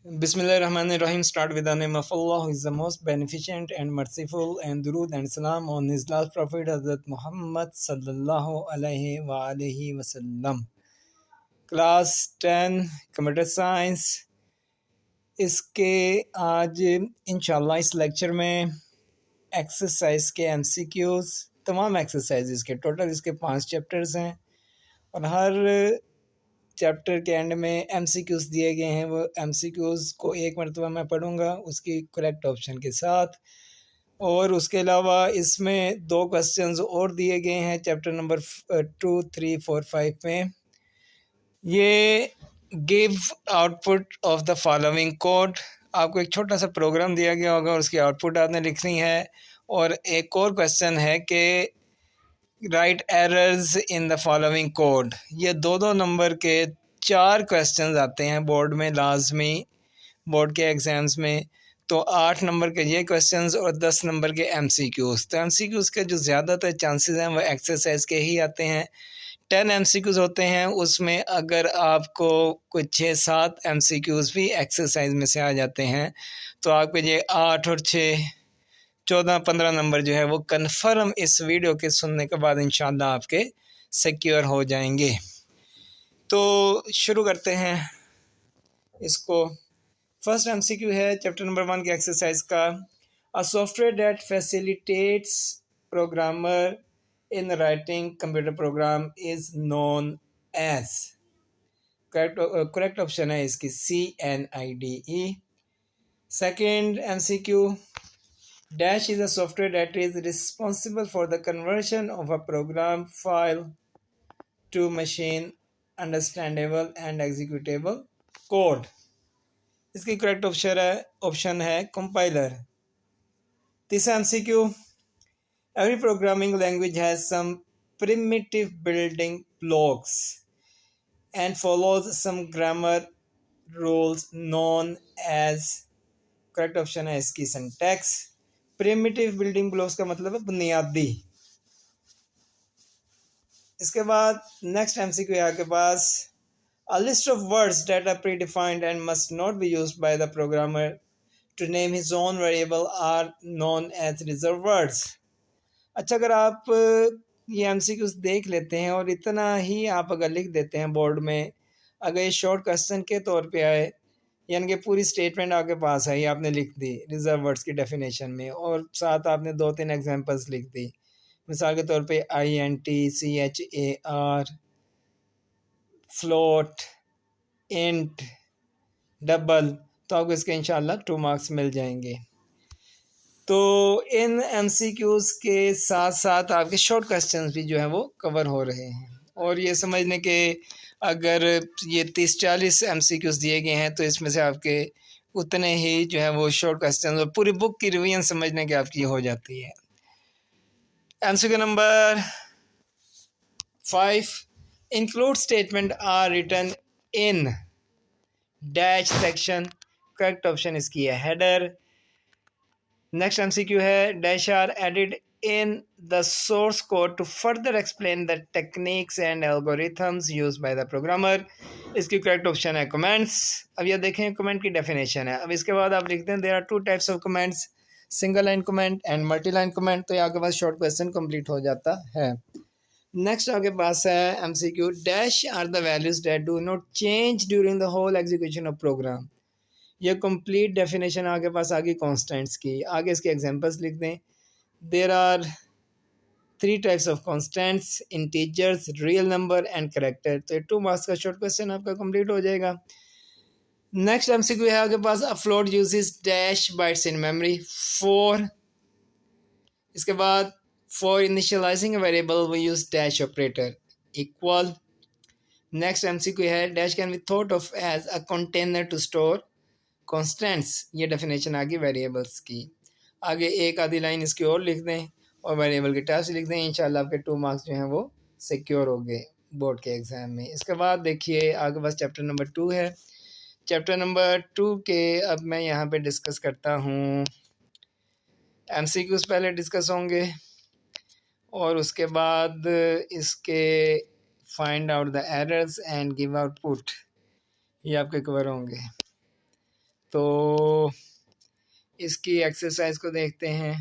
Bismillahirrahmanirrahim. Start with the name of Allah, who is the most beneficent and merciful, and durood and salam on His last Prophet Hazrat Muhammad sallallahu alaihi wa alihi wasallam. Class 10 Computer Science. इसके आज इंशाल्लाह इस lecture में exercise के MCQs, तमाम exercise के total इसके 5 chapters हैं और हर चैप्टर के एंड में MCQs दिए गए हैं। वो MCQs को एक मरतबा मैं पढ़ूंगा उसकी करेक्ट ऑप्शन के साथ, और उसके अलावा इसमें 2 क्वेश्चंस और दिए गए हैं चैप्टर नंबर 2, 3, 4, 5 में। ये give output of the following code, आपको एक छोटा सा प्रोग्राम दिया गया होगा और उसकी आउटपुट आपने लिखनी है। और एक और क्वेश्चन है कि right errors in the following code. ये 2-2 नंबर के 4 क्वेश्चंस आते हैं बोर्ड में, लाजमी बोर्ड के एग्ज़ाम्स में। तो 8 नंबर के ये क्वेश्चंस और 10 नंबर के MCQs। तो MCQs के जो ज़्यादातर चांसेस हैं वो एक्सरसाइज के ही आते हैं। 10 MCQs होते हैं, उसमें अगर आपको कुछ 6-7 MCQs भी एक्सरसाइज में से आ जाते हैं तो आपके ये 8 और 6 14-15 नंबर जो है वो कन्फर्म इस वीडियो के सुनने के बाद इंशाल्लाह आपके सिक्योर हो जाएंगे। तो शुरू करते हैं इसको। फर्स्ट MCQ है चैप्टर नंबर 1 के एक्सरसाइज का। A software that facilitates programmer in writing computer program is known as. Correct option है इसकी CNIDE। Second MCQ, Dash is a software that is responsible for the conversion of a program file to machine understandable and executable code. इसकी correct option है compiler. तीसरा MCQ, every programming language has some primitive building blocks and follows some grammar rules known as, correct option है इसकी syntax. Primitive building blocks का मतलब है बुनियादी। इसके बाद नेक्स्ट MCQ है आपके पास। A list of words that are predefined and must not be used by the programmer to name his own variable are known as reserved words. अच्छा, अगर आप ये MCQs देख लेते हैं और इतना ही आप अगर लिख देते हैं बोर्ड में, अगर ये शॉर्ट क्वेश्चन के तौर पे आए, यानी कि पूरी स्टेटमेंट आपके पास है, ये आपने लिख दी रिजर्व वर्ड्स की डेफिनेशन में, और साथ आपने 2-3 एग्जांपल्स लिख दी। मिसाल के तौर पे INT, CHAR, float, int, double, तो आपको इसके इंशाल्लाह 2 मार्क्स मिल जाएंगे। तो इन MCQs के साथ साथ आपके शॉर्ट क्वेश्चंस भी जो है वो कवर हो रहे हैं। और ये समझने के अगर ये 30-40 MCQs दिए गए हैं तो इसमें से आपके उतने ही जो है वो शॉर्ट क्वेश्चन और पूरी बुक की रिवीजन समझने की आपकी हो जाती है। MCQ number 5, include statement are written in dash section. Correct option इसकी है हेडर। नेक्स्ट MCQ है dash are added in the source code to further explain the techniques and algorithms used by the programmer. इसकी correct option है comments. अब ये देखें comment की definition है। अब इसके बाद आप लिखते हैं there are 2 types of comments, single line comment and multi line comment. तो आपके पास शॉर्ट क्वेश्चन कंप्लीट हो जाता है। नेक्स्ट आपके पास है MCQ, dash are the values that do not change during the whole execution of program. ये complete definition आपके पास आगे कॉन्स्टेंट्स की, आगे इसके एग्जांपल्स लिख दें। There are 3 types of constants, integers, real number and character। तो 2 मार्क्स का शॉर्ट क्वेश्चन आपका कंप्लीट हो जाएगा। नेक्स्ट MCQ है आपके पास, a float uses dash bytes in memory 4। इसके बाद for initializing a variable we use dash operator equal। Next MCQ है dash can be thought of as a container to store constants। ये definition आ गई variables की। आगे एक आधी line इसकी और लिख दें और वेरिएबल के टाइप्स लिख दें, इंशाल्लाह आपके 2 मार्क्स जो हैं वो सिक्योर हो गए बोर्ड के एग्ज़ाम में। इसके बाद देखिए आगे बस चैप्टर नंबर 2 है। चैप्टर नंबर 2 के अब मैं यहाँ पे डिस्कस करता हूँ। MCQs पहले डिस्कस होंगे और उसके बाद इसके find out the errors and give output, ये आपके कवर होंगे। तो इसकी एक्सरसाइज को देखते हैं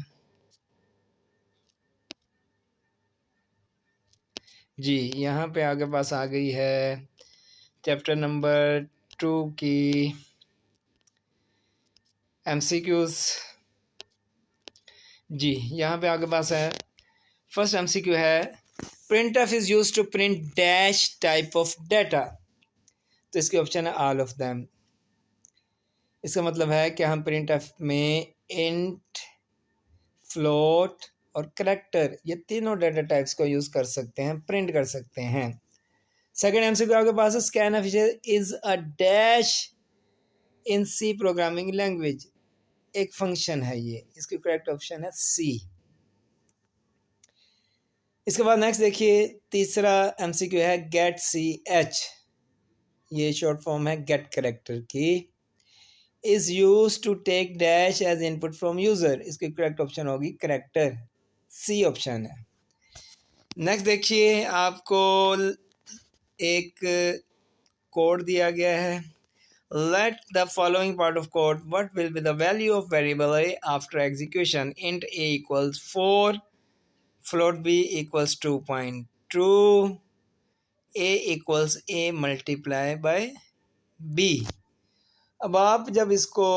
जी। यहाँ पे आगे पास आ गई है चैप्टर नंबर 2 की MCQs जी। यहाँ पे आगे पास है फर्स्ट MCQ है printf is use to print dash type of data. तो इसके ऑप्शन है ऑल ऑफ देम। इसका मतलब है कि हम printf में इंट, फ्लोट और करैक्टर ये तीनों डाटा टाइप्स को यूज कर सकते हैं, प्रिंट कर सकते हैं। सेकंड MCQ आपके पास है scanf is a dash in C programming language. एक फंक्शन है ये, इसकी करेक्ट ऑप्शन है सी। इसके बाद नेक्स्ट देखिए तीसरा MCQ है गेट CH। ये शॉर्ट फॉर्म है गेट करेक्टर की। Is use to take dash as input from user. इसकी करेक्ट ऑप्शन होगी करेक्टर, सी ऑप्शन है। नेक्स्ट देखिए आपको एक कोड दिया गया है। Let the following part of code. What will be the value of variable a after execution? Int a equals 4, float b equals 2.2, a equals a multiply by b। अब आप जब इसको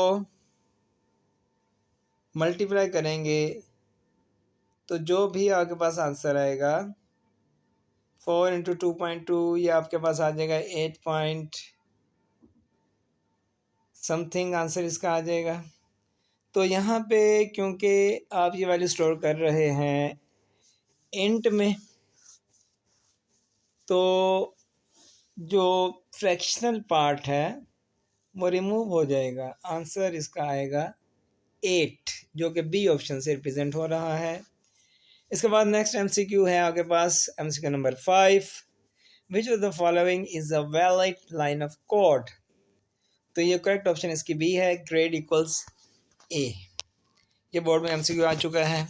मल्टीप्लाई करेंगे तो जो भी आपके पास आंसर आएगा 4 इंटू 2.2 ये आपके पास आ जाएगा 8 पॉइंट समथिंग आंसर इसका आ जाएगा। तो यहाँ पे क्योंकि आप ये वैल्यू स्टोर कर रहे हैं इंट में, तो जो फ्रैक्शनल पार्ट है वो रिमूव हो जाएगा। आंसर इसका आएगा 8 जो कि बी ऑप्शन से रिप्रेजेंट हो रहा है। इसके बाद नेक्स्ट MCQ है आपके पास MCQ number 5। Which of the following is a valid line of code. तो ये करेक्ट ऑप्शन इसकी बी है, ग्रेड इक्वल्स ए। ये बोर्ड में MCQ आ चुका है।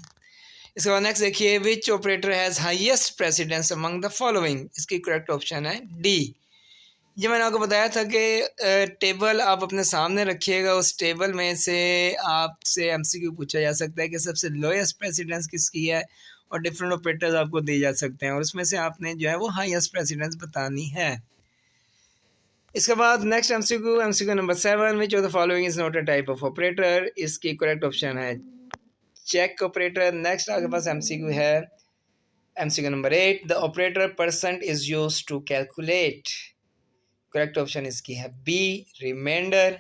इसके बाद नेक्स्ट देखिए which operator has highest precedence among the following. इसकी करेक्ट ऑप्शन है डी। ये मैंने आपको बताया था कि टेबल आप अपने सामने रखिएगा, उस टेबल में से आपसे MCQ पूछा जा सकता है कि सबसे लोएस्ट प्रेसिडेंस किसकी है और डिफरेंट ऑपरेटर्स आपको दिए जा सकते हैं और उसमें से आपने जो है वो हाईएस्ट प्रेसिडेंस बतानी है। इसके बाद next MCQ number 7। Which of the following is not a type of operator. इसकी करेक्ट ऑप्शन है चेक ऑपरेटर। नेक्स्ट आपके पास MCQ है MCQ number 8। The operator percent is use to calculate. Correct option इसकी है B, remainder.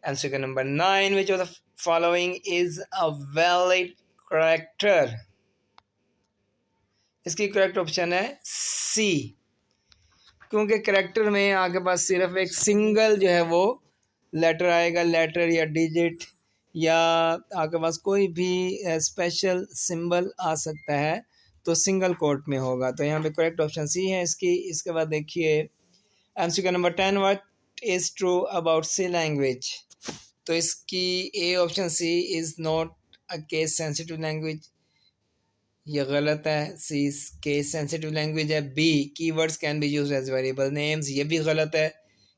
MCQ number 9। Which of the following is a valid character. इसकी correct option है C, क्योंकि character में आपके पास सिर्फ एक सिंगल जो है वो लेटर आएगा, लेटर या डिजिट या आपके पास कोई भी स्पेशल सिंबल आ सकता है, तो सिंगल कोट में होगा। तो यहाँ पे करेक्ट ऑप्शन सी है इसकी। इसके बाद देखिए MCQ number 10। What is true about C language. तो इसकी A option C is not a case sensitive language, ये गलत है। सी केस सेंसिटिव लैंग्वेज है। B keywords can be use as variable names, ये भी गलत है।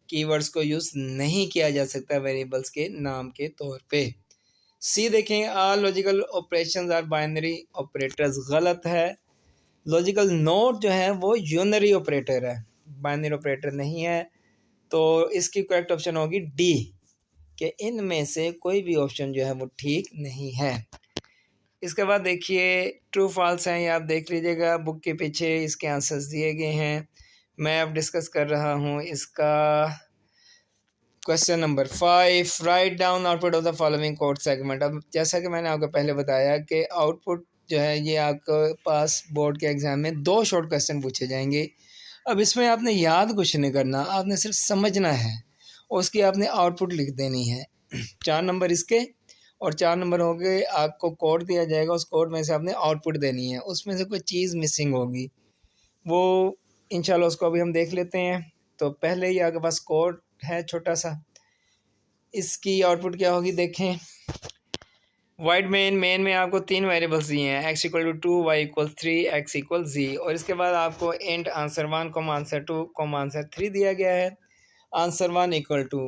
कीवर्ड्स को यूज़ नहीं किया जा सकता वेरिएबल्स के नाम के तौर पे। सी देखें all logical operations are binary operators, गलत है। लॉजिकल नोट जो है वो यूनरी ऑपरेटर है, बाइनरी ऑपरेटर नहीं है। तो इसकी करेक्ट ऑप्शन होगी डी कि इनमें से कोई भी ऑप्शन जो है वो ठीक नहीं है। इसके बाद देखिए ट्रू फॉल्स हैं, ये आप देख लीजिएगा बुक के पीछे इसके आंसर्स दिए गए हैं। मैं अब डिस्कस कर रहा हूँ इसका question number 5। Right down output of the following code segment. अब जैसा कि मैंने आपको पहले बताया कि आउटपुट जो है ये आपके पास बोर्ड के एग्ज़ाम में 2 शॉर्ट क्वेश्चन पूछे जाएंगे। अब इसमें आपने याद कुछ नहीं करना, आपने सिर्फ समझना है और उसकी आपने आउटपुट लिख देनी है। 4 नंबर इसके और 4 नंबर हो गए, आपको कोड दिया जाएगा, उस कोड में से आपने आउटपुट देनी है। उसमें से कोई चीज़ मिसिंग होगी, वो इंशाल्लाह उसको अभी हम देख लेते हैं। तो पहले ही आपके पास कोड है छोटा सा, इसकी आउटपुट क्या होगी देखें। वाइड मेन में आपको 3 वेरिएबल्स दिए हैं, x equal to 2, y equal 3, x equal z। और इसके बाद आपको इंट आंसर 1, आंसर 2, आंसर 3 दिया गया है। आंसर 1 इक्वल टू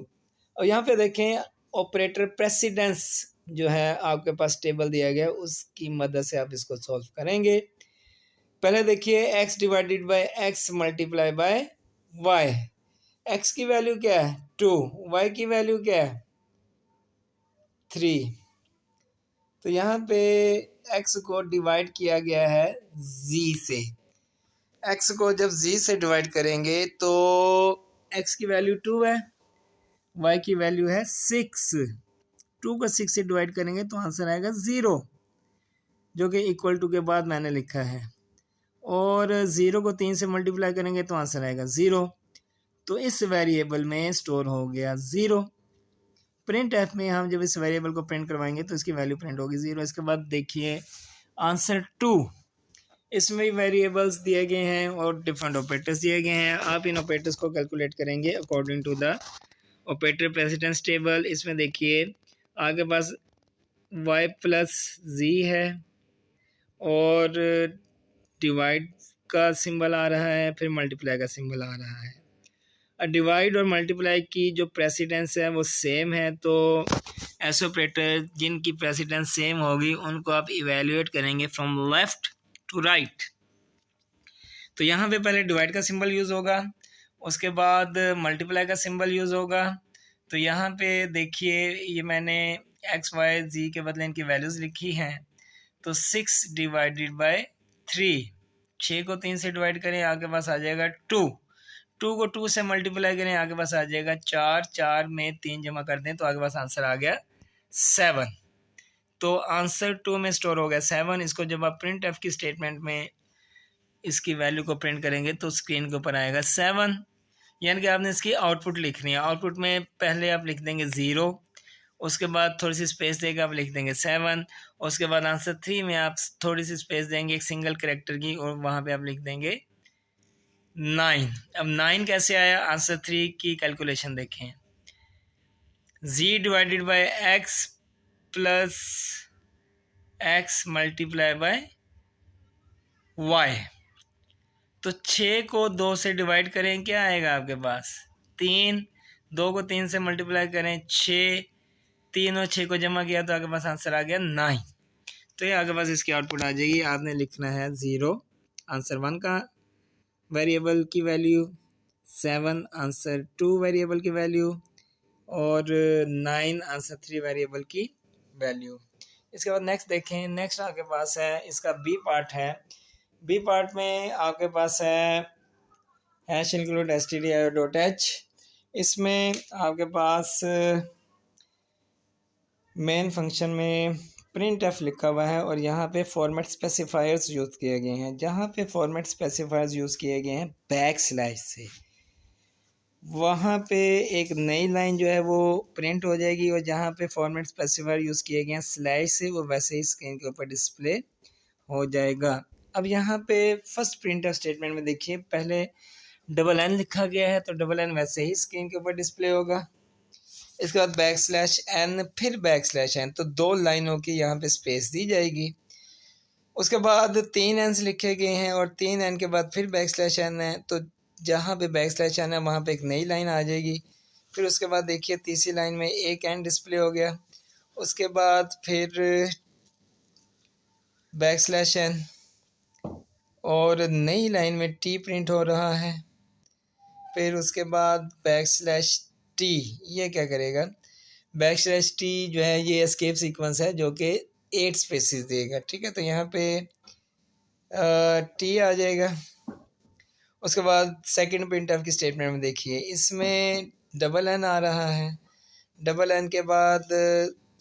और यहाँ पे देखें ऑपरेटर प्रेसिडेंस जो है आपके पास टेबल दिया गया, उसकी मदद से आप इसको सॉल्व करेंगे। पहले देखिए x divided by x multiply by y। x की वैल्यू क्या है 2, y की वैल्यू क्या है 3। तो यहाँ पे x को डिवाइड किया गया है z से। x को जब z से डिवाइड करेंगे तो x की वैल्यू 2 है, y की वैल्यू है 6। 2 को 6 से डिवाइड करेंगे तो आंसर आएगा 0, जो कि इक्वल टू के बाद मैंने लिखा है। और 0 को 3 से मल्टीप्लाई करेंगे तो आंसर आएगा 0। तो इस वेरिएबल में स्टोर हो गया 0। प्रिंट एफ में हम जब इस वेरिएबल को प्रिंट करवाएंगे तो इसकी वैल्यू प्रिंट होगी 0। इसके बाद देखिए आंसर 2, इसमें भी वेरिएबल्स दिए गए हैं और डिफरेंट ऑपरेटर्स दिए गए हैं। आप इन ऑपरेटर्स को कैलकुलेट करेंगे according to the operator precedence table. इसमें देखिए आगे पास y प्लस z है और डिवाइड का सिंबल आ रहा है, फिर मल्टीप्लाई का सिंबल आ रहा है। डिवाइड और मल्टीप्लाई की जो प्रेसिडेंस है वो सेम है, तो ऐसे ऑपरेटर जिनकी प्रेसिडेंस सेम होगी उनको आप इवेल्युएट करेंगे फ्रॉम लेफ्ट टू राइट। तो यहाँ पे पहले डिवाइड का सिंबल यूज़ होगा, उसके बाद मल्टीप्लाई का सिंबल यूज़ होगा। तो यहाँ पे देखिए ये मैंने x y z के बदले इनकी वैल्यूज़ लिखी हैं। तो 6 डिवाइडेड बाय 3, 6 को 3 से डिवाइड करें आगे पास आ जाएगा 2। 2 को 2 से मल्टीप्लाई करें आगे पास आ जाएगा 4। 4 में 3 जमा कर दें तो आगे पास आंसर आ गया 7। तो आंसर 2 में स्टोर हो गया 7। इसको जब आप प्रिंट एफ की स्टेटमेंट में इसकी वैल्यू को प्रिंट करेंगे तो स्क्रीन के ऊपर आएगा 7। यानी कि आपने इसकी आउटपुट लिखनी है। आउटपुट में पहले आप लिख देंगे 0, उसके बाद थोड़ी सी स्पेस देकर आप लिख देंगे 7, उसके बाद आंसर 3 में आप थोड़ी सी स्पेस देंगे एक सिंगल कैरेक्टर की और वहाँ पे आप लिख देंगे 9। अब 9 कैसे आया, आंसर 3 की कैलकुलेशन देखें। z divided by x plus x multiply by y। तो 6 को 2 से डिवाइड करें क्या आएगा आपके पास 3। 2 को 3 से मल्टीप्लाई करें 6, 3 और 6 को जमा किया तो आपके पास आंसर आ गया 9। तो ये आगे पास इसकी आउटपुट आ जाएगी। आपने लिखना है 0 आंसर 1 का वेरिएबल की वैल्यू, 7 आंसर 2 वेरिएबल की वैल्यू और 9 आंसर 3 वेरिएबल की वैल्यू। इसके बाद नेक्स्ट देखें। नेक्स्ट आपके पास है इसका बी पार्ट है। बी पार्ट में आपके पास है हैश इंक्लूड stdio.h। इसमें आपके पास मेन फंक्शन में प्रिंट एफ लिखा हुआ है और यहाँ पे फॉर्मेट स्पेसिफायर्स यूज़ किए गए हैं। जहाँ पे फॉर्मेट स्पेसिफायर्स यूज़ किए गए हैं बैक स्लैश से, वहाँ पे एक नई लाइन जो है वो प्रिंट हो जाएगी और जहाँ पे फॉर्मेट स्पेसिफायर यूज़ किए गए हैं स्लैश से, वो वैसे ही स्क्रीन के ऊपर डिस्प्ले हो जाएगा। अब यहाँ पे फर्स्ट प्रिंट स्टेटमेंट में देखिए पहले डबल एन लिखा गया है तो डबल एन वैसे ही स्क्रीन के ऊपर डिस्प्ले होगा। इसके बाद बैक स्लैश एन फिर बैक स्लैश एन, तो 2 लाइनों की यहाँ पे स्पेस दी जाएगी। उसके बाद 3 एन लिखे गए हैं और 3 एन के बाद फिर बैक स्लैश एन है, तो जहाँ पे बैक स्लैश एन है वहाँ पे एक नई लाइन आ जाएगी। फिर उसके बाद देखिए तीसरी लाइन में एक एन डिस्प्ले हो गया। उसके बाद फिर बैक स्लैश एन और नई लाइन में टी प्रिंट हो रहा है। फिर उसके बाद बैक स्लैश टी, ये क्या करेगा, बैक स्लैश टी जो है ये एस्केप सीक्वेंस है जो कि 8 स्पेसिस देगा। ठीक है, तो यहाँ पे टी आ जाएगा। उसके बाद सेकंड प्रिंटफ की स्टेटमेंट में देखिए इसमें डबल एन आ रहा है, डबल एन के बाद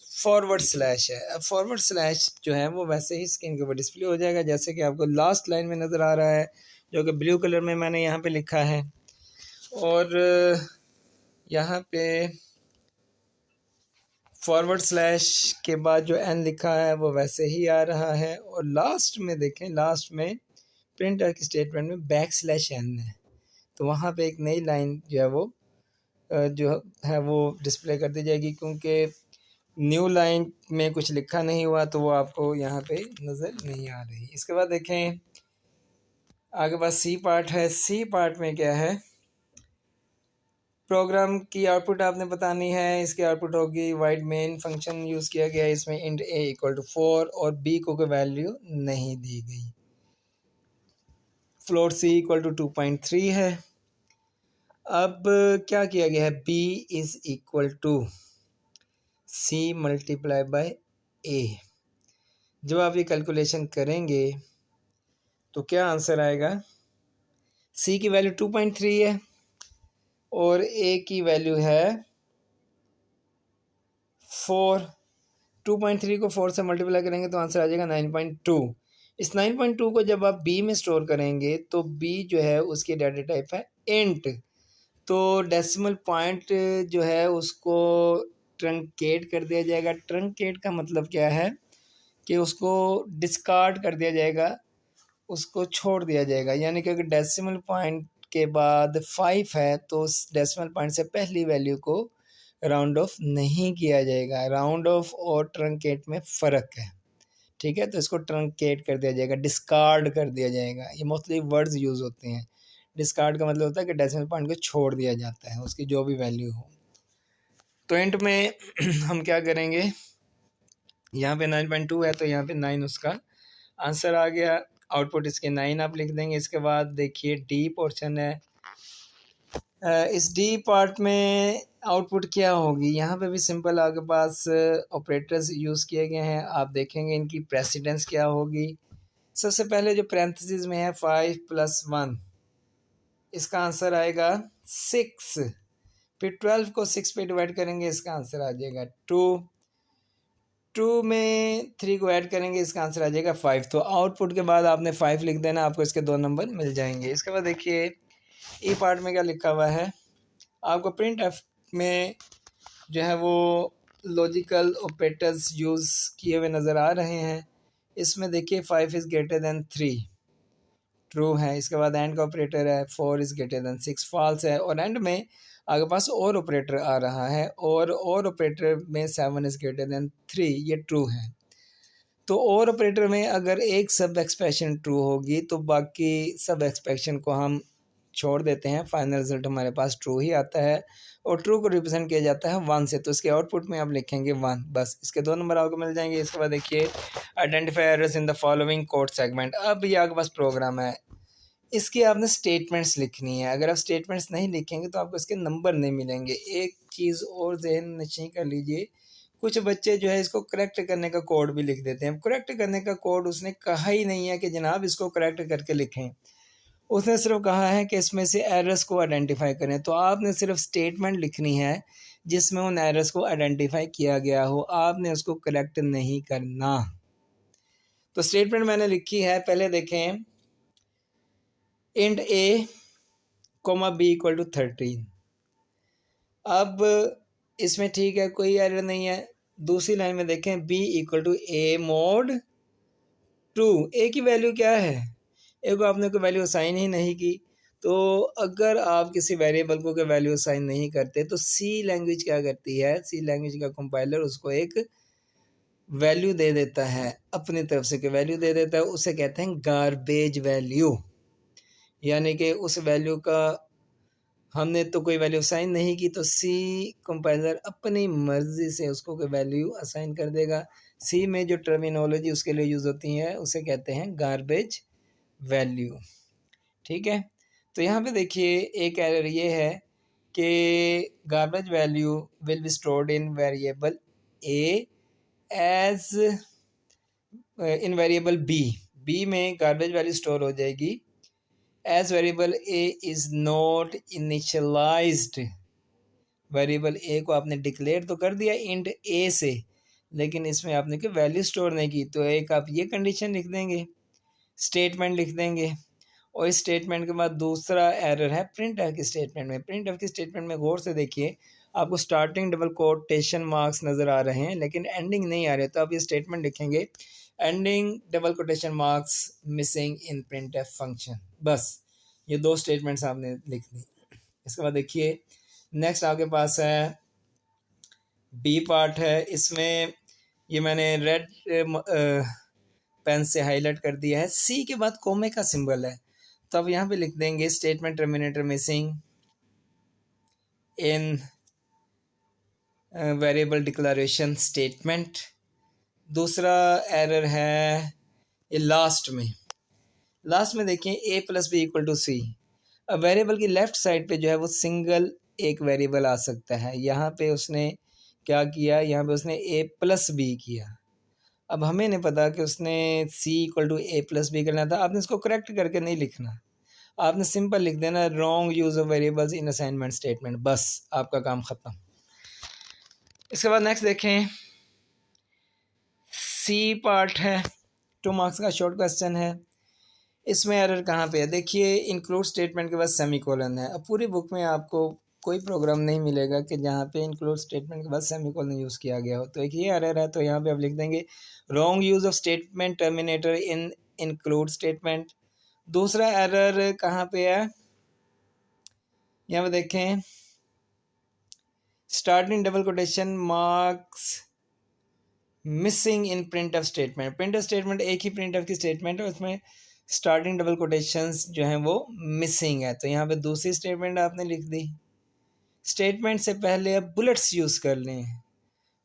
फॉरवर्ड स्लैश है। अब फॉरवर्ड स्लैश जो है वो वैसे ही स्क्रीन के ऊपर डिस्प्ले हो जाएगा जैसे कि आपको लास्ट लाइन में नज़र आ रहा है, जो कि ब्लू कलर में मैंने यहाँ पे लिखा है। और यहाँ पे फॉरवर्ड स्लैश के बाद जो एन लिखा है वो वैसे ही आ रहा है। और लास्ट में देखें, लास्ट में प्रिंटर की स्टेटमेंट में बैक स्लैश एन है, तो वहाँ पे एक नई लाइन जो है वो डिस्प्ले कर दी जाएगी, क्योंकि न्यू लाइन में कुछ लिखा नहीं हुआ तो वो आपको यहाँ पे नज़र नहीं आ रही। इसके बाद देखें आगे पास सी पार्ट है। सी पार्ट में क्या है, प्रोग्राम की आउटपुट आपने बतानी है। इसकी आउटपुट होगी वाइड मेन फंक्शन यूज़ किया गया है इसमें, इंट a इक्वल टू 4 और b को कोई वैल्यू नहीं दी गई। फ्लोट c इक्वल टू 2.3 है। अब क्या किया गया है, b is equal to c multiply by a। जब आप ये कैलकुलेशन करेंगे तो क्या आंसर आएगा, c की वैल्यू 2.3 है और a की वैल्यू है 4। 2.3 को 4 से मल्टीप्लाई करेंगे तो आंसर आ जाएगा 9.2। इस 9.2 को जब आप b में स्टोर करेंगे तो b जो है उसकी डाटा टाइप है इंट। तो डेसिमल पॉइंट जो है उसको ट्रंकेट कर दिया जाएगा। ट्रंकेट का मतलब क्या है कि उसको डिस्कार्ड कर दिया जाएगा, उसको छोड़ दिया जाएगा। यानी कि अगर डेसिमल पॉइंट के बाद 5 है तो उस डेसिमल पॉइंट से पहली वैल्यू को राउंड ऑफ नहीं किया जाएगा। राउंड ऑफ और ट्रंकेट में फ़र्क है, ठीक है। तो इसको ट्रंकेट कर दिया जाएगा, डिस्कार्ड कर दिया जाएगा। ये मोस्टली वर्ड्स यूज़ होते हैं। डिस्कार्ड का मतलब होता है कि डेसिमल पॉइंट को छोड़ दिया जाता है, उसकी जो भी वैल्यू हो। तो एंड में हम क्या करेंगे, यहाँ पे 9.2 है तो यहाँ पे 9 उसका आंसर आ गया। आउटपुट इसके 9 आप लिख देंगे। इसके बाद देखिए डी पोर्शन है। इस डी पार्ट में आउटपुट क्या होगी, यहाँ पे भी सिंपल आपके पास ऑपरेटर्स यूज़ किए गए हैं। आप देखेंगे इनकी प्रेसिडेंस क्या होगी। सबसे पहले जो पैरेंथेसिस में है 5 + 1, इसका आंसर आएगा 6। फिर 12 को 6 पे डिवाइड करेंगे, इसका आंसर आ जाएगा 2। 2 में 3 को ऐड करेंगे, इसका आंसर आ जाएगा 5। तो आउटपुट के बाद आपने 5 लिख देना, आपको इसके 2 नंबर मिल जाएंगे। इसके बाद देखिए ई पार्ट में क्या लिखा हुआ है। आपको प्रिंट एफ में जो है वो लॉजिकल ऑपरेटर्स यूज़ किए हुए नज़र आ रहे हैं। इसमें देखिए 5 इज़ ग्रेटर दैन 3 ट्रू है। इसके बाद एंड का ऑपरेटर है 4 इज़ ग्रेटर दैन 6 फॉल्स है। और एंड में आपके पास और ऑपरेटर आ रहा है और ऑपरेटर में 7 इज़ ग्रेटर दैन 3, ये ट्रू है। तो और ऑपरेटर में अगर एक सब एक्सप्रेशन ट्रू होगी तो बाकी सब एक्सप्रेशन को हम छोड़ देते हैं, फाइनल रिजल्ट हमारे पास ट्रू ही आता है। और ट्रू को रिप्रेजेंट किया जाता है 1 से, तो इसके आउटपुट में आप लिखेंगे 1, बस इसके 2 नंबर आपको मिल जाएंगे। इसके बाद देखिए identify errors in the following code segment. अब ये आपके पास प्रोग्राम है, इसकी आपने स्टेटमेंट्स लिखनी है। अगर आप स्टेटमेंट्स नहीं लिखेंगे तो आपको इसके नंबर नहीं मिलेंगे। एक चीज़ और जहन नशीं कर लीजिए, कुछ बच्चे जो है इसको करेक्ट करने का कोड भी लिख देते हैं। करेक्ट करने का कोड उसने कहा ही नहीं है कि जनाब इसको करेक्ट करके लिखें, उसने सिर्फ कहा है कि इसमें से एरर्स को आइडेंटिफाई करें। तो आपने सिर्फ स्टेटमेंट लिखनी है जिसमें उन एरर्स को आइडेंटिफाई किया गया हो, आपने उसको करेक्ट नहीं करना। तो स्टेटमेंट मैंने लिखी है, पहले देखें int a, b equal to 13। अब इसमें ठीक है, कोई एरर नहीं है। दूसरी लाइन में देखें b equal to a mod 2। a की वैल्यू क्या है, a को आपने कोई वैल्यू असाइन ही नहीं की। तो अगर आप किसी वेरिएबल को कोई वैल्यू असाइन नहीं करते तो सी लैंग्वेज क्या करती है, सी लैंग्वेज का कंपाइलर उसको एक वैल्यू दे देता है, अपनी तरफ से कोई वैल्यू दे देता है, उसे कहते हैं गार्बेज वैल्यू। यानी कि उस वैल्यू का हमने तो कोई वैल्यू असाइन नहीं की, तो सी कंपाइलर अपनी मर्ज़ी से उसको कोई वैल्यू असाइन कर देगा। सी में जो टर्मिनोलॉजी उसके लिए यूज़ होती है उसे कहते हैं गार्बेज वैल्यू, ठीक है। तो यहाँ पे देखिए एक एरर ये है कि garbage value will be stored in variable A as in variable B में गार्बेज वैल्यू स्टोर हो जाएगी as variable A is not initialised. Variable A को आपने डिक्लेयर तो कर दिया इंट ए से, लेकिन इसमें आपने कोई वैल्यू स्टोर नहीं की। तो एक आप ये कंडीशन लिख देंगे, स्टेटमेंट लिख देंगे। और इस स्टेटमेंट के बाद दूसरा एरर है प्रिंट एफ की स्टेटमेंट में। प्रिंट एफ की स्टेटमेंट में गौर से देखिए, आपको स्टार्टिंग डबल कोटेशन मार्क्स नज़र आ रहे हैं लेकिन एंडिंग नहीं आ रहे। तो आप ये स्टेटमेंट लिखेंगे ending double quotation marks missing in print F function. बस ये 2 स्टेटमेंट्स आपने लिख दी। इसके बाद देखिए नेक्स्ट आपके पास है बी पार्ट है। इसमें ये मैंने रेड पेन से हाईलाइट कर दिया है। सी के बाद कोमे का सिंबल है, तो अब यहाँ पे लिख देंगे statement terminator missing in variable declaration statement. दूसरा एरर है ये लास्ट में देखें ए प्लस बी इक्वल टू सी। अब वेरिएबल की लेफ़्ट साइड पे जो है वो सिंगल एक वेरिएबल आ सकता है। यहाँ पे उसने क्या किया, यहाँ पे उसने ए प्लस बी किया। अब हमें नहीं पता कि उसने C equal to A plus B करना था। आपने इसको करेक्ट करके नहीं लिखना, आपने सिंपल लिख देना wrong use of variables in assignment statement, बस आपका काम ख़त्म। इसके बाद नेक्स्ट देखें, सी पार्ट है, 2 मार्क्स का शॉर्ट क्वेश्चन है। इसमें एरर कहाँ पे है, देखिए इंक्लूड स्टेटमेंट के बाद सेमीकोलन है। अब पूरी बुक में आपको कोई प्रोग्राम नहीं मिलेगा कि जहाँ पे इंक्लूड स्टेटमेंट के बाद सेमीकोलन यूज़ किया गया हो। तो एक ये एरर है, तो यहाँ पे आप लिख देंगे wrong use of statement terminator in include statement. दूसरा एरर कहाँ पे है, यहाँ पे देखें starting double quotation marks missing in printf statement. Print of statement एक ही प्रिंट ऑफ की स्टेटमेंट है, उसमें स्टार्टिंग डबल कोटेशंस जो हैं वो मिसिंग है। तो यहाँ पे दूसरी स्टेटमेंट आपने लिख दी। स्टेटमेंट से पहले अब बुलेट्स यूज़ कर लें।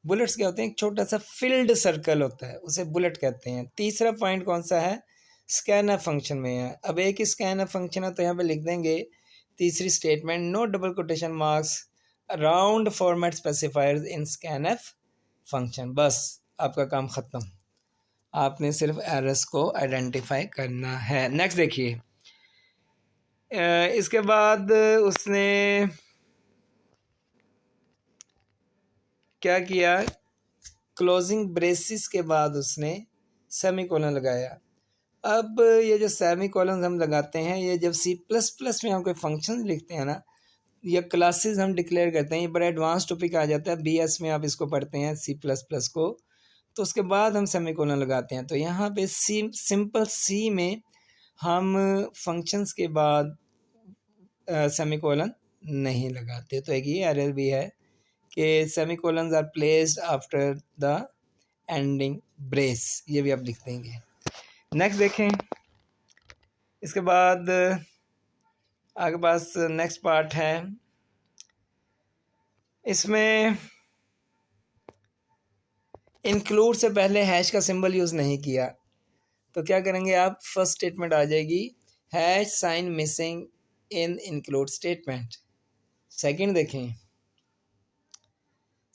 बुलेट्स क्या होते हैं, एक छोटा सा फिल्ड सर्कल होता है, उसे बुलेट कहते हैं। तीसरा पॉइंट कौन सा है, स्कैनर फंक्शन में है। अब एक ही स्कैनर फंक्शन है, तो यहाँ पे लिख देंगे तीसरी statement no double quotation marks around format specifiers in scanf function. बस आपका काम ख़त्म, आपने सिर्फ एरर्स को आइडेंटिफाई करना है। नेक्स्ट देखिए, इसके बाद उसने क्या किया, क्लोजिंग ब्रेसिस के बाद उसने सेमीकोलन लगाया। अब ये जो सेमीकोलन हम लगाते हैं, ये जब सी प्लस प्लस में हम कोई फंक्शन लिखते हैं ना, या क्लासेस हम डिक्लेयर करते हैं, ये बड़ा एडवांस टॉपिक आ जाता है। बीएस में आप इसको पढ़ते हैं सी प्लस प्लस को, तो उसके बाद हम सेमीकोलन लगाते हैं। तो यहाँ पे सी सिंपल सी में हम फंक्शंस के बाद सेमीकोलन नहीं लगाते। तो एक ये एरर भी है कि semicolons are placed after the ending brace, ये भी आप लिख देंगे। नेक्स्ट देखें, इसके बाद आगे पास नेक्स्ट पार्ट है, इसमें इंक्लूड से पहले हैश का सिंबल यूज़ नहीं किया। तो क्या करेंगे आप, फर्स्ट स्टेटमेंट आ जाएगी hash sign missing in include statement. Second देखें,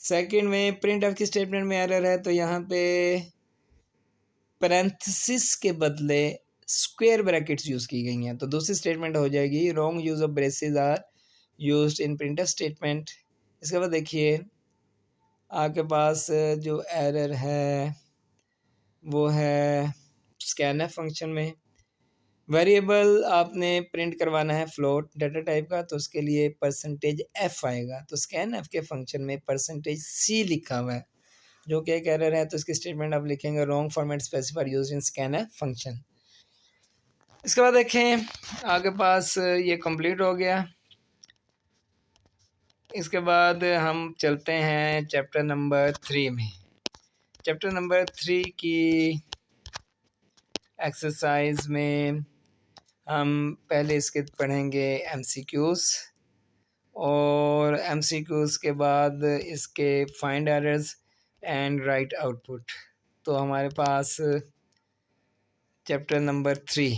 सेकंड में प्रिंट ऑफ की स्टेटमेंट में एरर है, तो यहाँ पे पैरेंथेसिस के बदले स्क्वायर ब्रैकेट्स यूज़ की गई हैं। तो दूसरी स्टेटमेंट हो जाएगी wrong use of braces are used in printf statement. इसके बाद देखिए आपके पास जो एरर है वो है स्कैनफ फंक्शन में। वेरिएबल आपने प्रिंट करवाना है फ्लोट डाटा टाइप का, तो उसके लिए %f आएगा। तो स्कैनफ के फंक्शन में %c लिखा हुआ है, जो कि एक एरर है। तो इसकी स्टेटमेंट आप लिखेंगे wrong format specifier used in scanf function. इसके बाद देखें आगे पास ये कंप्लीट हो गया। इसके बाद हम चलते हैं चैप्टर नंबर 3 में। चैप्टर नंबर 3 की एक्सरसाइज में हम पहले इसके पढ़ेंगे एमसीक्यूज़, और एमसीक्यूज़ के बाद इसके find errors and right output. तो हमारे पास चैप्टर नंबर 3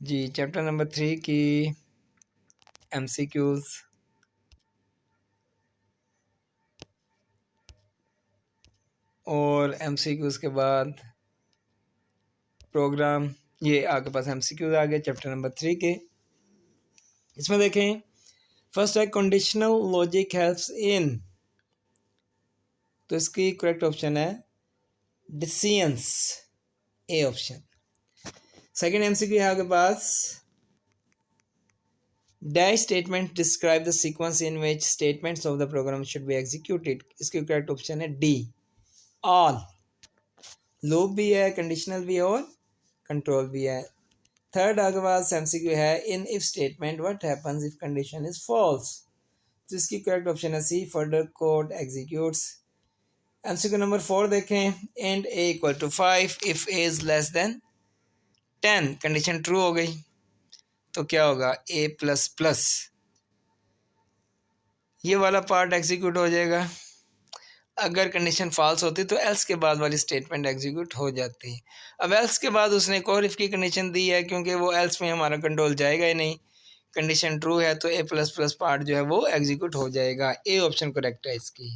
जी, चैप्टर नंबर 3 की एमसीक्यूज़ और एमसीक्यूज़ के बाद प्रोग्राम, ये आपके पास एमसीक्यूज़ आ गए चैप्टर नंबर 3 के। इसमें देखें फर्स्ट है कंडीशनल लॉजिक हेल्प्स इन, तो इसकी करेक्ट ऑप्शन है डिसिएंस, ए ऑप्शन। सेकंड एमसीक्यू है आपके पास dash statement describe the sequence in which statements of the program should be executed, इसकी करेक्ट ऑप्शन है डी, ऑल। लूप भी है, कंडीशनल भी है और कंट्रोल भी है। थर्ड आपके पास एमसीक्यू है in if statement what happens if condition is false, तो इसकी करेक्ट ऑप्शन है C, further code executes. MCQ number 4 देखें, and A equal to 5 if A is less than 10, condition true हो गई। तो क्या होगा ए प्लस प्लस, ये वाला पार्ट एग्जीक्यूट हो जाएगा। अगर कंडीशन फॉल्स होती तो एल्स के बाद वाली स्टेटमेंट एग्जीक्यूट हो जाती है। अब एल्स के बाद उसने एक और इफ की कंडीशन दी है, क्योंकि वो एल्स में हमारा कंट्रोल जाएगा ही नहीं, कंडीशन ट्रू है तो ए प्लस प्लस पार्ट जो है वो एग्जीक्यूट हो जाएगा। ए ऑप्शन करेक्ट है इसकी।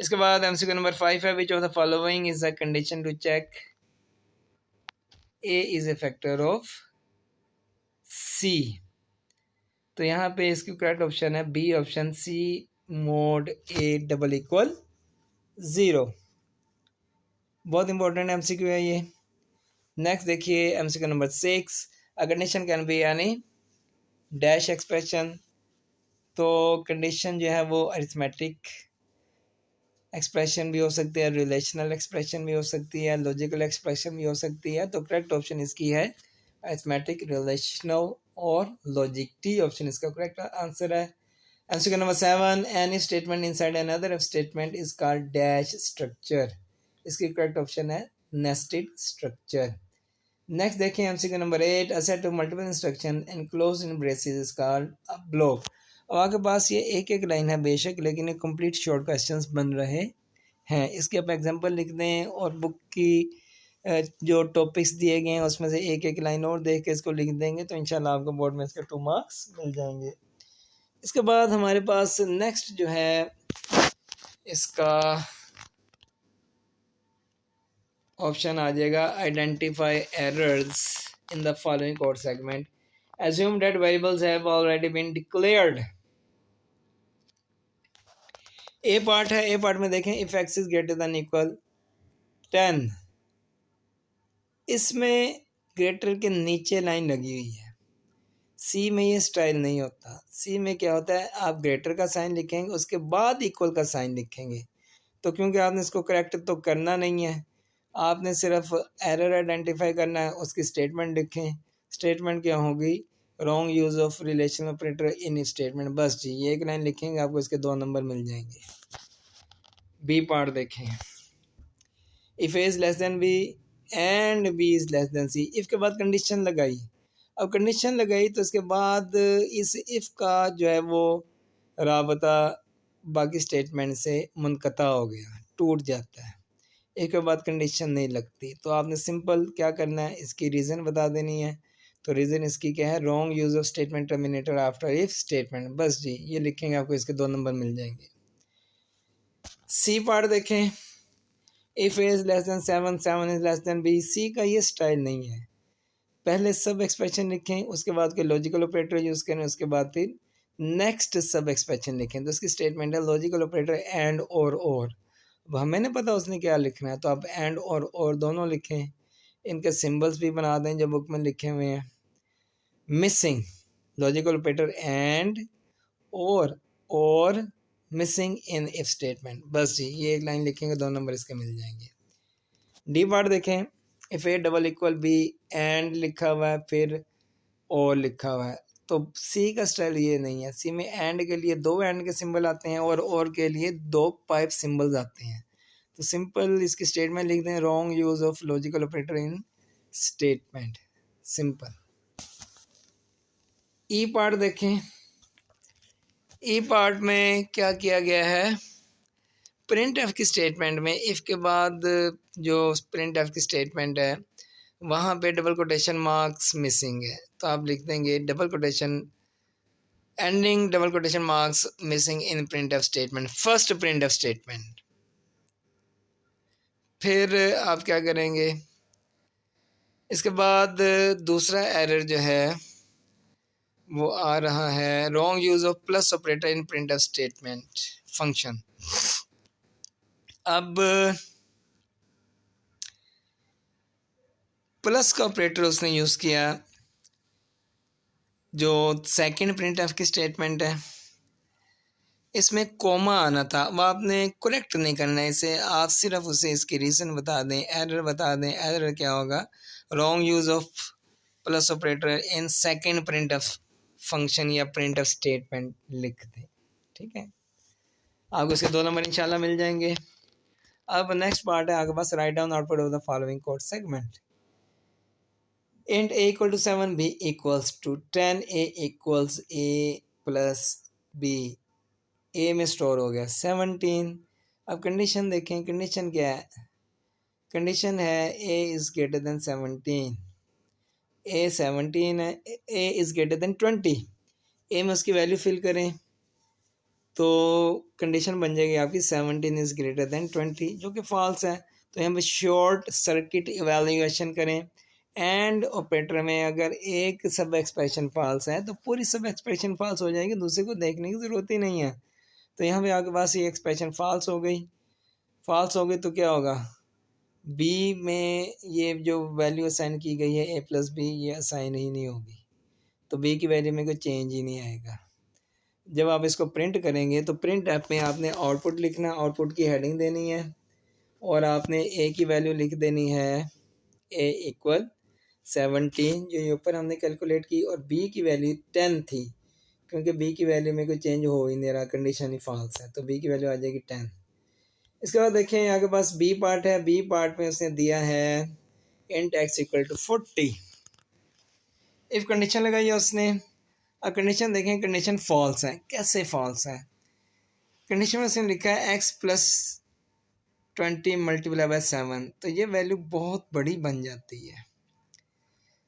इसके बाद एमसीक्यू नंबर 5 है, which of the following is a condition to check A is a factor of C. तो यहाँ पे इसकी करेक्ट ऑप्शन है B option, C mod A double equal 0। बहुत इंपॉर्टेंट एमसीक्यू है ये। नेक्स्ट देखिए MCQ number 6, a condition can be यानी डैश एक्सप्रेशन। तो कंडीशन जो है वो अरिथमेटिक एक्सप्रेशन भी हो सकती है, रिलेशनल एक्सप्रेशन भी हो सकती है, लॉजिकल एक्सप्रेशन भी हो सकती है। तो करेक्ट ऑप्शन इसकी है अरिथमेटिक, रिलेशनल और लॉजिक। टी ऑप्शन इसका करेक्ट आंसर है। MCQ number 7, any statement inside another statement is called dash structure. इसकी करेक्ट ऑप्शन है नेस्टेड स्ट्रक्चर। नेक्स्ट देखिए MCQ number 8, a set of multiple instruction enclosed in braces is called a block. अब आपके पास ये एक एक line है बेशक, लेकिन ये कंप्लीट शॉर्ट क्वेश्चंस बन रहे हैं। इसके आप एग्जांपल लिख दें और बुक की जो टॉपिक्स दिए गए हैं उसमें से एक एक लाइन और देख के इसको लिख देंगे तो इंशाल्लाह आपको बोर्ड में इसके 2 मार्क्स मिल जाएंगे। इसके बाद हमारे पास नेक्स्ट जो है इसका ऑप्शन आ जाएगा identify errors in the following code segment, assume that variables have already been declared। A part है, ए पार्ट में देखें if x is greater than equal 10, इसमें ग्रेटर के नीचे लाइन लगी हुई है। सी में ये स्टाइल नहीं होता, सी में क्या होता है आप ग्रेटर का साइन लिखेंगे उसके बाद इक्वल का साइन लिखेंगे। तो क्योंकि आपने इसको करेक्ट तो करना नहीं है, आपने सिर्फ एरर आइडेंटिफाई करना है, उसकी स्टेटमेंट लिखें। स्टेटमेंट क्या होगी, wrong use of relation operator in statement. बस जी ये एक लाइन लिखेंगे आपको इसके 2 नंबर मिल जाएंगे। बी पार्ट देखें, if A is less than B and B is less than C. If के बाद कंडीशन लगाई, अब कंडीशन लगाई तो इसके बाद इस इफ का जो है वो राबता बाकी स्टेटमेंट से मुनक़ता हो गया, टूट जाता है। एक के बाद कंडीशन नहीं लगती तो आपने सिंपल क्या करना है, इसकी रीज़न बता देनी है। तो रीज़न इसकी क्या है, wrong use of statement terminator after if statement. बस जी ये लिखेंगे आपको इसके 2 नंबर मिल जाएंगे। सी पार्ट देखें, if A is less than 7, 7 is less than B. C का ये स्टाइल नहीं है, पहले सब एक्सप्रेशन लिखें उसके बाद कोई लॉजिकल ऑपरेटर यूज़ करें उसके बाद फिर नेक्स्ट सब एक्सप्रेशन लिखें। तो उसकी स्टेटमेंट है लॉजिकल ऑपरेटर एंड और। अब हमें नहीं पता उसने क्या लिखना है तो आप एंड और दोनों लिखें, इनके सिंबल्स भी बना दें जो बुक में लिखे हुए हैं। मिसिंग लॉजिकल ऑपरेटर एंड और मिसिंग इन इफ स्टेटमेंट। बस जी ये एक लाइन लिखेंगे 2 नंबर इसके मिल जाएंगे। डी पार्ट देखें, if A double equal B and लिखा हुआ है फिर और लिखा हुआ है। तो सी का स्टाइल ये नहीं है, सी में एंड के लिए 2 एंड के सिंबल आते हैं और के लिए 2 पाइप सिंबल्स आते हैं। तो सिंपल इसकी स्टेटमेंट लिख दें, wrong use of logical operator in statement, simple. E part देखें, ई पार्ट में क्या किया गया है, प्रिंट एफ की स्टेटमेंट में इफ़ के बाद जो प्रिंट एफ की स्टेटमेंट है वहाँ पे डबल कोटेशन मार्क्स मिसिंग है। तो आप लिख देंगे double quotation ending double quotation marks missing in print F statement, first print F statement. फिर आप क्या करेंगे, इसके बाद दूसरा एरर जो है वो आ रहा है wrong use of plus operator in print F statement function. अब प्लस का ऑपरेटर उसने यूज़ किया, जो सेकंड प्रिंट एफ की स्टेटमेंट है इसमें कोमा आना था, वो आपने करेक्ट नहीं करना है इसे, आप सिर्फ उसे इसकी रीज़न बता दें, एरर बता दें। एरर क्या होगा, wrong use of plus operator in second print F function या प्रिंट एफ स्टेटमेंट लिख दें। ठीक है, आपको इसके 2 नंबर इंशाल्लाह मिल जाएंगे। अब नेक्स्ट पार्ट है आपके पास, write down output of the following code segment. Int a equal to 7, b equals to 10, a equals a plus b, a में स्टोर हो गया 17। अब कंडीशन देखें, कंडीशन क्या है? कंडीशन है a is greater than 17, a 17 है, a is greater than 20, a में उसकी वैल्यू फिल करें तो कंडीशन बन जाएगी आपकी 17 इज़ ग्रेटर देन 20, जो कि फॉल्स है। तो यहाँ पे शॉर्ट सर्किट इवेल्युएशन करें, एंड ऑपरेटर में अगर एक सब एक्सप्रेशन फॉल्स है तो पूरी सब एक्सप्रेशन फॉल्स हो जाएगी, दूसरे को देखने की ज़रूरत ही नहीं है। तो यहाँ पे आपके पास ये एक्सप्रेशन फॉल्स हो गई, फॉल्स हो गई तो क्या होगा? बी में ये जो वैल्यू असाइन की गई है a प्लस बी, ये असाइन ही नहीं होगी, तो बी की वैल्यू में कोई चेंज ही नहीं आएगा। जब आप इसको प्रिंट करेंगे तो प्रिंट ऐप में आपने आउटपुट लिखना, आउटपुट की हेडिंग देनी है और आपने ए की वैल्यू लिख देनी है ए इक्वल 17 जो ऊपर हमने कैलकुलेट की, और बी की वैल्यू 10 थी, क्योंकि बी की वैल्यू में कोई चेंज हो ही नहीं रहा, कंडीशन ही फॉल्स है, तो बी की वैल्यू आ जाएगी 10। इसके बाद देखें यहाँ के पास बी पार्ट है, बी पार्ट में उसने दिया है int x equal to 40। If condition लगाई है उसने। अब कंडीशन देखें, कंडीशन फॉल्स है। कैसे फॉल्स है? कंडीशन में उसने लिखा है x प्लस 20 मल्टीप्लाई बाय 7, तो ये वैल्यू बहुत बड़ी बन जाती है।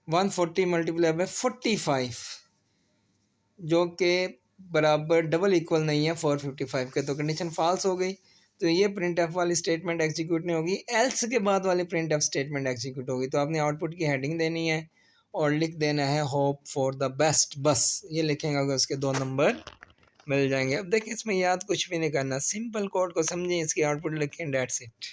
140 मल्टीप्लाई बाय 45 जो कि बराबर डबल इक्वल नहीं है 455 के, तो कंडीशन फॉल्स हो गई। तो ये प्रिंट एफ वाली स्टेटमेंट एग्जीक्यूट नहीं होगी, एल्स के बाद वाली प्रिंट एफ स्टेटमेंट एग्जीक्यूट होगी। तो आपने आउटपुट की हेडिंग देनी है और लिख देना है होप फॉर द बेस्ट, बस ये लिखेंगे, अगर उसके 2 नंबर मिल जाएंगे। अब देखिए इसमें याद कुछ भी नहीं करना, सिंपल कोड को समझें, इसकी आउटपुट लिखें, डेट्स इट।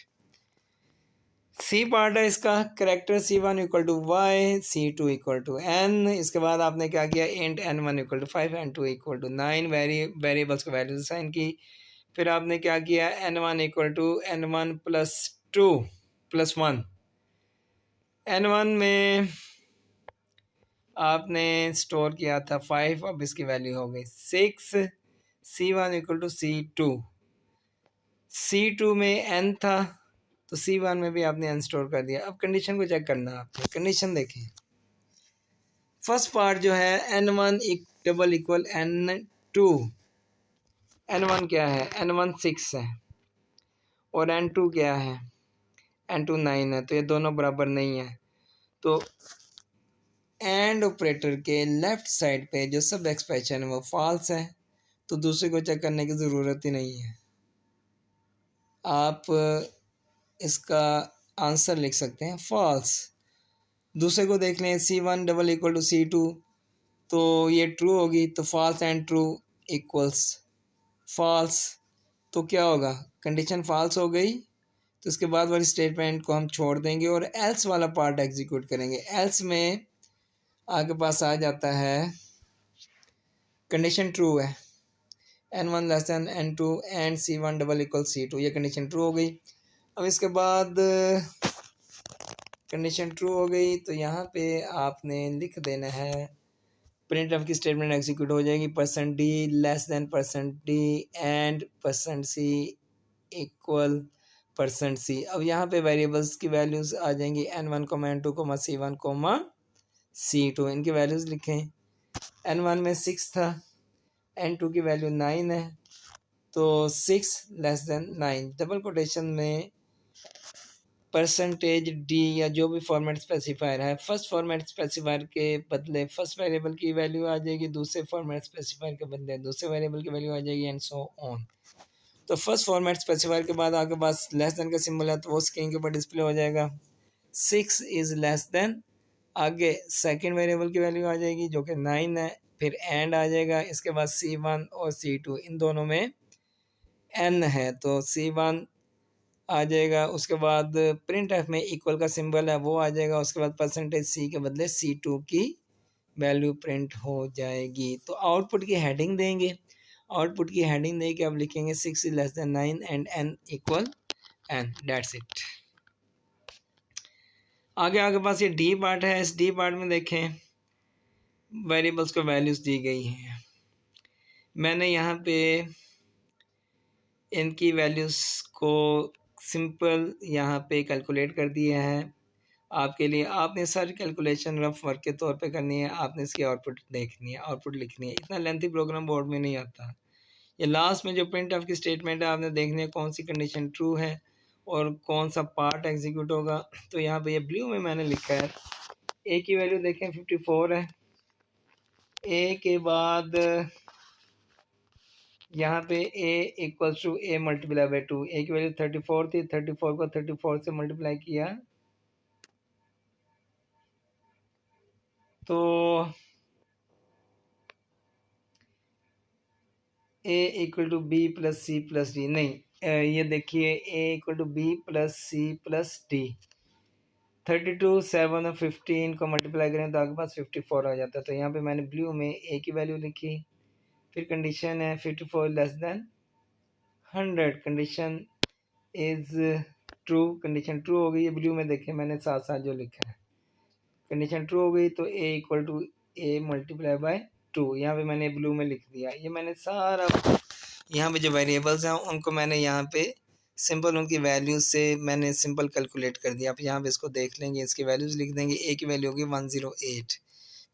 सी पार्ट है इसका, character C1 equal to Y, C2 equal to N. इसके बाद आपने क्या किया, int N1 equal to 5, N2 equal to 9, variables को वैल्यूज असाइन की। फिर आपने क्या किया, N1 equal to N1 plus 2 plus 1। N1 में आपने स्टोर किया था 5, अब इसकी वैल्यू हो गई 6। C1 equal to C2, C2 में n था तो C1 में भी आपने n स्टोर कर दिया। अब कंडीशन को चेक करना है आपने, कंडीशन देखें। फर्स्ट पार्ट जो है N1 double equal N2, N1 क्या है, N1 6 है और N2 क्या है, N2 9 है, तो ये दोनों बराबर नहीं है। तो एंड ऑपरेटर के लेफ्ट साइड पे जो सब एक्सप्रेशन है वो फॉल्स है, तो दूसरे को चेक करने की ज़रूरत ही नहीं है। आप इसका आंसर लिख सकते हैं फॉल्स। दूसरे को देख लें, C1 double equal to C2, तो ये ट्रू होगी, तो false and true equals false, तो क्या होगा, कंडीशन फॉल्स हो गई, तो इसके बाद वाली स्टेटमेंट को हम छोड़ देंगे और एल्स वाला पार्ट एग्जीक्यूट करेंगे। एल्स में आपके पास आ जाता है कंडीशन ट्रू है, N1 less than N2 and C1 double equal C2, ये कंडीशन ट्रू हो गई। अब इसके बाद कंडीशन ट्रू हो गई तो यहाँ पे आपने लिख देना है, प्रिंट एफ की स्टेटमेंट एग्जीक्यूट हो जाएगी, %d less than %d and %c equal %c। अब यहाँ पे वेरिएबल्स की वैल्यूज़ आ जाएंगी N1, N2, C1, C2, इनकी वैल्यूज़ लिखें। N1 में 6 था, N2 की वैल्यू 9 है, तो 6 लेस देन 9 डबल कोटेशन में %d या जो भी फॉर्मेट स्पेसिफायर है, फर्स्ट फॉर्मेट स्पेसिफायर के बदले फर्स्ट वेरिएबल की वैल्यू आ जाएगी, दूसरे फॉर्मेट स्पेसिफायर के बदले दूसरे वेरिएबल की वैल्यू आ जाएगी, एंड सो ऑन। तो फर्स्ट फॉर्मेट स्पेसिफायर के बाद आपके पास लेस देन का सिंबल है, तो वो स्क्रीन के ऊपर डिस्प्ले हो जाएगा। 6 इज़ लेस देन, आगे सेकेंड वेरिएबल की वैल्यू आ जाएगी जो कि 9 है, फिर एंड आ जाएगा, इसके बाद C1 और C2 इन दोनों में n है, तो C1 आ जाएगा। उसके बाद प्रिंट एफ में इक्वल का सिंबल है वो आ जाएगा, उसके बाद %c के बदले C2 की वैल्यू प्रिंट हो जाएगी। तो आउटपुट की हेडिंग देंगे, आउटपुट की हेडिंग दे के अब लिखेंगे 6 less than 9 and n equal n, that's it. आगे आपके पास ये डी पार्ट है, इस डी पार्ट में देखें वेरिएबल्स को वैल्यूज़ दी गई हैं। मैंने यहाँ पे इनकी वैल्यूज़ को सिंपल यहाँ पे कैलकुलेट कर दिया है। आपके लिए। आपने सारी कैलकुलेशन रफ वर्क के तौर पे करनी है, आपने इसकी आउटपुट देखनी है, आउटपुट लिखनी है। इतना लेंथी प्रोग्राम बोर्ड में नहीं आता। ये लास्ट में जो प्रिंट ऑफ की स्टेटमेंट है आपने देखनी है कौन सी कंडीशन ट्रू है और कौन सा पार्ट एग्जीक्यूट होगा। तो यहाँ पे ये ब्लू में मैंने लिखा है ए की वैल्यू देखें 54 है। ए के बाद यहाँ पे A equals to A multiply by 2। A की वैल्यू 34 थी, 34 को 34 से मल्टीप्लाई किया तो A equal to B plus C plus D, नहीं ये देखिए A equal to B plus C plus D. 32, 7 और 15 को मल्टीप्लाई करें तो आपके पास 54 आ जाता है। तो यहाँ पे मैंने ब्लू में ए की वैल्यू लिखी, फिर कंडीशन है 54 less than 100, condition is true. Condition true हो गई है, ब्लू में देखें मैंने साथ साथ जो लिखा है, कंडीशन ट्रू हो गई तो A equal to A multiply by 2, यहाँ पे मैंने ब्लू में लिख दिया। ये मैंने सारा यहाँ पे जो वेरिएबल्स हैं उनको मैंने यहाँ पे सिंपल उनकी वैल्यूज से मैंने सिंपल कैलकुलेट कर दिया। आप यहाँ पे इसको देख लेंगे, इसकी वैल्यूज लिख देंगे। ए की वैल्यू होगी 108,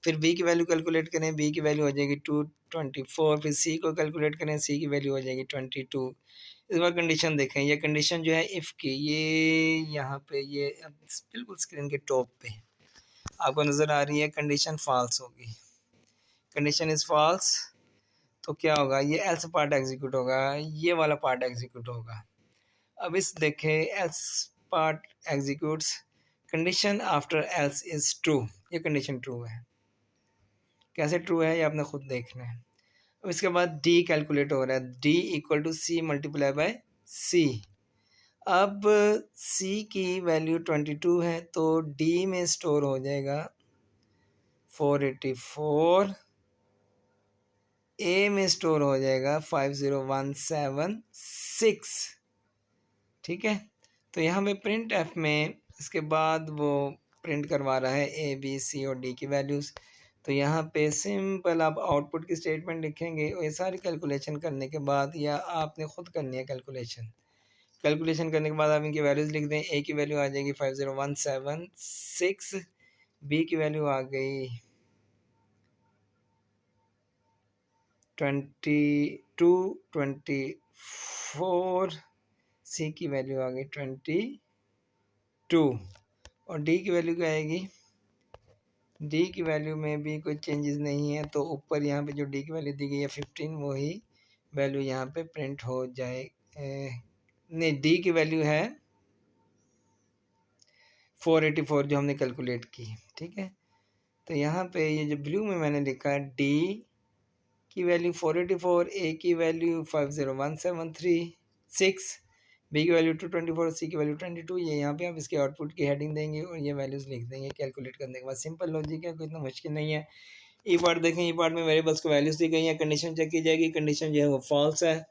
फिर बी की वैल्यू कैलकुलेट करें, बी की वैल्यू हो जाएगी 224, फिर सी को कैलकुलेट करें, सी की वैल्यू हो जाएगी 22। इस बार कंडीशन देखें, ये कंडीशन जो है इफ़ की, ये यहाँ पे ये बिल्कुल स्क्रीन के टॉप पे आपको नज़र आ रही है, कंडीशन फॉल्स होगी। कंडीशन इज़ फॉल्स तो क्या होगा, ये एल्स पार्ट एग्जीक्यूट होगा, ये वाला पार्ट एग्जीक्यूट होगा। अब इस देखें else part executes condition after else is true, ये कंडीशन ट्रू है। कैसे ट्रू है ये आपने खुद देखना है। अब इसके बाद डी कैलकुलेट हो रहा है, D equal to C multiply by C. अब सी की वैल्यू 22 है तो डी में स्टोर हो जाएगा 484, ए में स्टोर हो जाएगा 50176। ठीक है, तो यहाँ पे प्रिंट एफ में इसके बाद वो प्रिंट करवा रहा है ए बी सी और डी की वैल्यूज़। तो यहाँ पे सिंपल आप आउटपुट की स्टेटमेंट लिखेंगे और ये सारी कैलकुलेशन करने के बाद, या आपने खुद करनी है कैलकुलेशन, कैलकुलेशन करने के बाद आप इनकी वैल्यूज़ लिख दें। ए की वैल्यू आ जाएगी 50176, बी की वैल्यू आ गई 22 24, सी की वैल्यू आ गई 22 और डी की वैल्यू क्या आएगी, डी की वैल्यू में भी कोई चेंजेस नहीं है तो ऊपर यहाँ पे जो डी की वैल्यू दी गई है 15, वही वैल्यू यहाँ पे प्रिंट हो जाए। नहीं, डी की वैल्यू है 484 जो हमने कैलकुलेट की। ठीक है, तो यहाँ पे ये जो ब्लू में मैंने लिखा है डी की वैल्यू 484, ए की वैल्यू 50176, बी की वैल्यू 224, सी की वैल्यू 22। ये यहाँ पे आप इसके आउटपुट की हेडिंग देंगे और ये वैल्यूज़ लिख देंगे कैलकुलेट करने के बाद। सिंपल लॉजिक है, कोई इतना मुश्किल नहीं है। ई पार्ट देखें, ई पार्ट में वेरिएबल्स को वैल्यूज़ दी गई हैं, कंडीशन चेक की जाएगी, कंडीशन जो है वो फॉल्स है।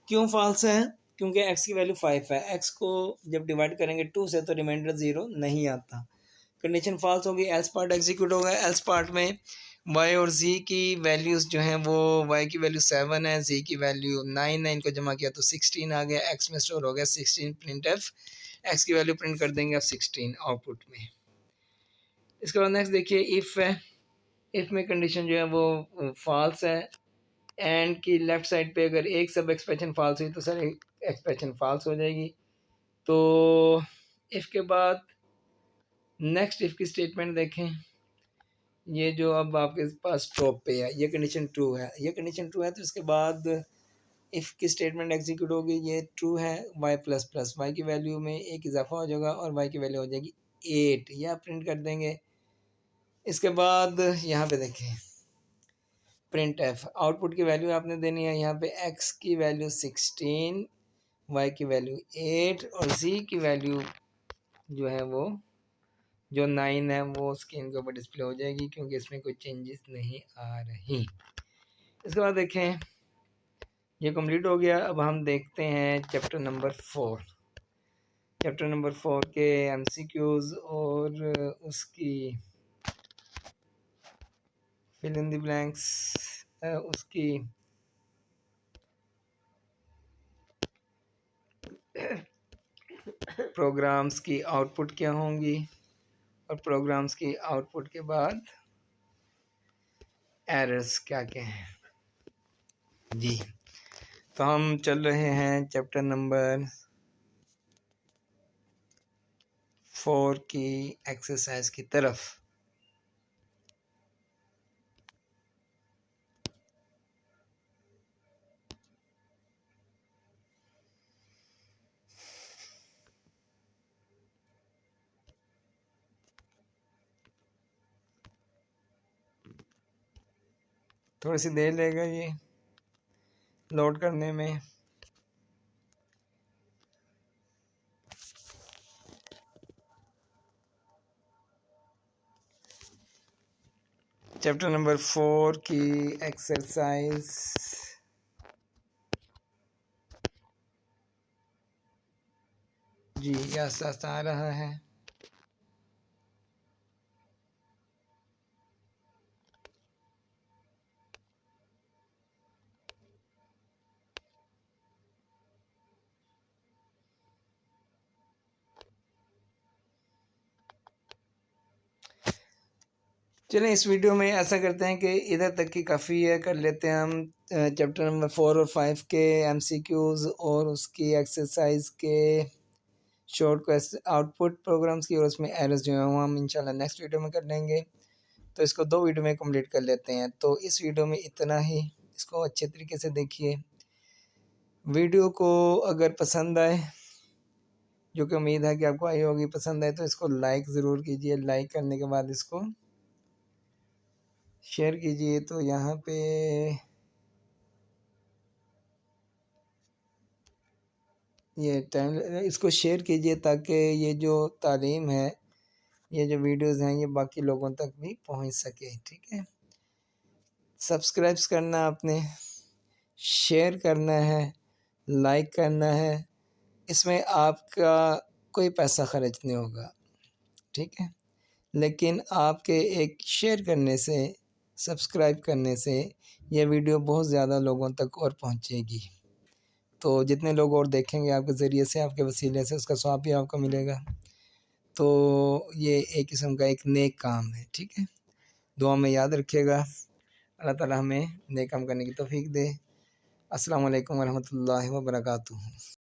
क्यों फॉल्स है, क्योंकि एक्स की वैल्यू 5 है, एक्स को जब डिवाइड करेंगे 2 से तो रिमाइंडर 0 नहीं आता। कंडीशन फॉल्स होगी, एल्स पार्ट एग्जीक्यूट होगा। एल्स पार्ट में वाई और जी की वैल्यूज़ जो हैं वो, वाई की वैल्यू 7 है, जी की वैल्यू 9 है, इनको जमा किया तो 16 आ गया, एक्स में स्टोर हो गया 16, प्रिंट एफ एक्स की वैल्यू प्रिंट कर देंगे आप 16 आउटपुट में। इसके बाद नेक्स्ट देखिए इफ़ है, इफ़ में कंडीशन जो है वो फॉल्स है। एंड की लेफ्ट साइड पे अगर एक सब एक्सप्रेशन फॉल्स हुई तो सर एक्सप्रेशन फॉल्स हो जाएगी। तो इफ़ के बाद नेक्स्ट इफ़ की स्टेटमेंट देखें, ये जो अब आपके पास टॉप पे है ये कंडीशन ट्रू है, ये कंडीशन ट्रू है तो इसके बाद इफ़ की स्टेटमेंट एग्जीक्यूट होगी। ये ट्रू है, वाई प्लस प्लस, वाई की वैल्यू में एक इजाफा हो जाएगा और वाई की वैल्यू हो जाएगी 8, यह प्रिंट कर देंगे। इसके बाद यहाँ पे देखें प्रिंट एफ, आउटपुट की वैल्यू आपने देनी है। यहाँ पे एक्स की वैल्यू 16, वाई की वैल्यू 8 और जी की वैल्यू जो है वो जो 9 है वो स्क्रीन के ऊपर डिस्प्ले हो जाएगी क्योंकि इसमें कोई चेंजेस नहीं आ रही। इसके बाद देखें ये कंप्लीट हो गया। अब हम देखते हैं चैप्टर नंबर 4, चैप्टर नंबर 4 के एमसीक्यूज और उसकी फिल इन द ब्लैंक्स, उसकी प्रोग्राम्स की आउटपुट क्या होंगी और प्रोग्राम्स की आउटपुट के बाद एरर्स क्या क्या हैं जी। तो हम चल रहे हैं चैप्टर नंबर 4 की एक्सरसाइज की तरफ। थोड़ी सी देर लगेगा ये लोड करने में। चैप्टर नंबर 4 की एक्सरसाइज जी आस्ता आ रहा है। चलें इस वीडियो में ऐसा करते हैं कि इधर तक की काफ़ी है, कर लेते हैं हम चैप्टर नंबर 4 और 5 के एमसीक्यूज़ और उसकी एक्सरसाइज के शॉर्ट क्वेश्चन आउटपुट प्रोग्राम्स की, और उसमें एरर्स जो हैं वो हम इंशाल्लाह नेक्स्ट वीडियो में कर लेंगे। तो इसको 2 वीडियो में कंप्लीट कर लेते हैं। तो इस वीडियो में इतना ही, इसको अच्छे तरीके से देखिए। वीडियो को अगर पसंद आए, जो कि उम्मीद है कि आपको आई होगी, पसंद आए तो इसको लाइक ज़रूर कीजिए। लाइक करने के बाद इसको शेयर कीजिए। तो यहाँ पे ये टाइम, इसको शेयर कीजिए ताकि ये जो तालीम है, ये जो वीडियोस हैं, ये बाकी लोगों तक भी पहुंच सके। ठीक है, सब्सक्राइब करना आपने, शेयर करना है, लाइक करना है। इसमें आपका कोई पैसा खर्च नहीं होगा। ठीक है, लेकिन आपके एक शेयर करने से, सब्सक्राइब करने से यह वीडियो बहुत ज़्यादा लोगों तक और पहुंचेगी। तो जितने लोग और देखेंगे आपके ज़रिए से, आपके वसीले से, उसका स्वाब भी आपको मिलेगा। तो ये एक किस्म का एक नेक काम है। ठीक है, दुआ में याद रखिएगा। अल्लाह ताला हमें नेक काम करने की तौफीक दे। अस्सलाम वालेकुम वरहमतुल्लाहि वबरकातुहू।